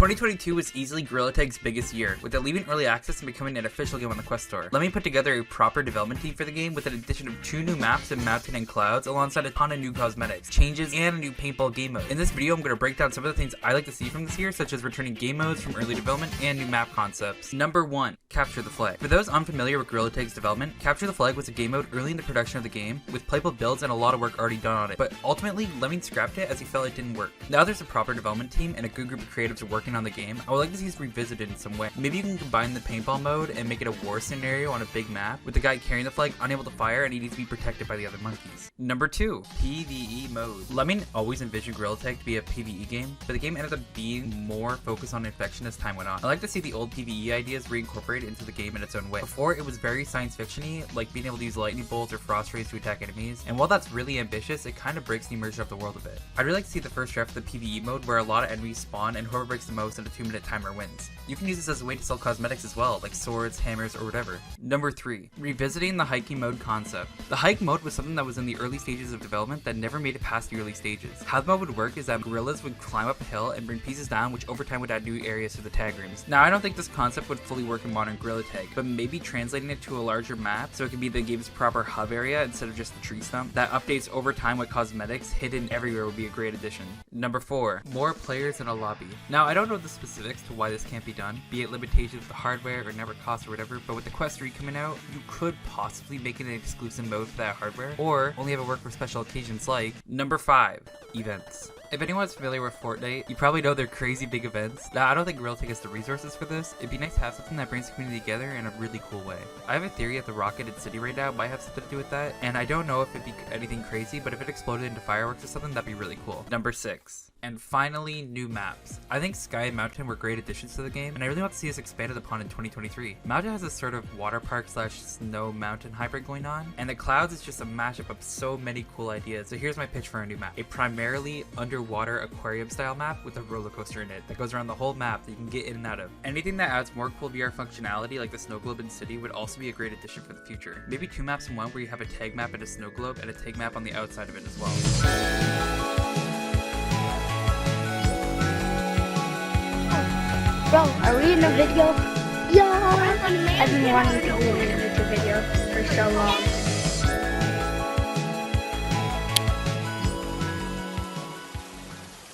2022 was easily Gorilla Tag's biggest year, with it leaving early access and becoming an official game on the Quest Store. Lemming put together a proper development team for the game with an addition of 2 new maps in Mountain and Clouds, alongside a ton of new cosmetics, changes, and a new paintball game mode. In this video, I'm going to break down some of the things I like to see from this year, such as returning game modes from early development and new map concepts. Number 1. Capture the Flag. For those unfamiliar with Gorilla Tag's development, Capture the Flag was a game mode early in the production of the game, with playable builds and a lot of work already done on it, but ultimately, Lemming scrapped it as he felt it didn't work. Now there's a proper development team and a good group of creatives working on the game, I would like to see this revisited in some way. Maybe you can combine the paintball mode and make it a war scenario on a big map, with the guy carrying the flag unable to fire and he needs to be protected by the other monkeys. Number 2. PvE mode. Lemming always envisioned Gorilla Tag to be a PvE game, but the game ended up being more focused on infection as time went on. I like to see the old PvE ideas reincorporated into the game in its own way. Before, it was very science fiction-y, like being able to use lightning bolts or frost rays to attack enemies, and while that's really ambitious, it kind of breaks the immersion of the world a bit. I'd really like to see the first draft of the PvE mode where a lot of enemies spawn and whoever breaks the most in a 2-minute timer wins. You can use this as a way to sell cosmetics as well, like swords, hammers, or whatever. Number 3. Revisiting the hiking mode concept. The hike mode was something that was in the early stages of development that never made it past the early stages. How the mode would work is that gorillas would climb up a hill and bring pieces down, which over time would add new areas to the tag rooms. Now I don't think this concept would fully work in modern Gorilla Tag, but maybe translating it to a larger map so it can be the game's proper hub area instead of just the tree stump that updates over time with cosmetics hidden everywhere would be a great addition. Number 4. More players in a lobby. Now I don't know the specifics to why this can't be done, be it limitations with the hardware or network costs or whatever, but with the Quest 3 coming out, you could possibly make it an exclusive mode for that hardware, or only have it work for special occasions like Number 5. Events. If anyone's familiar with Fortnite, you probably know they're crazy big events. Now, I don't think Gorilla Tag has the resources for this. It'd be nice to have something that brings the community together in a really cool way. I have a theory that the rocket in City right now might have something to do with that, and I don't know if it'd be anything crazy, but if it exploded into fireworks or something, that'd be really cool. Number 6. And finally, new maps. I think Sky and Mountain were great additions to the game, and I really want to see this expanded upon in 2023. Mountain has a sort of water park slash snow mountain hybrid going on, and the Clouds is just a mashup of so many cool ideas. So here's my pitch for a new map. A primarily underwater aquarium style map with a roller coaster in it that goes around the whole map that you can get in and out of. Anything that adds more cool VR functionality like the snow globe in City would also be a great addition for the future. Maybe 2 maps in one where you have a tag map and a snow globe and a tag map on the outside of it as well. Bro, are we in a video? Yeah! I've been wanting to do a YouTube video for so long.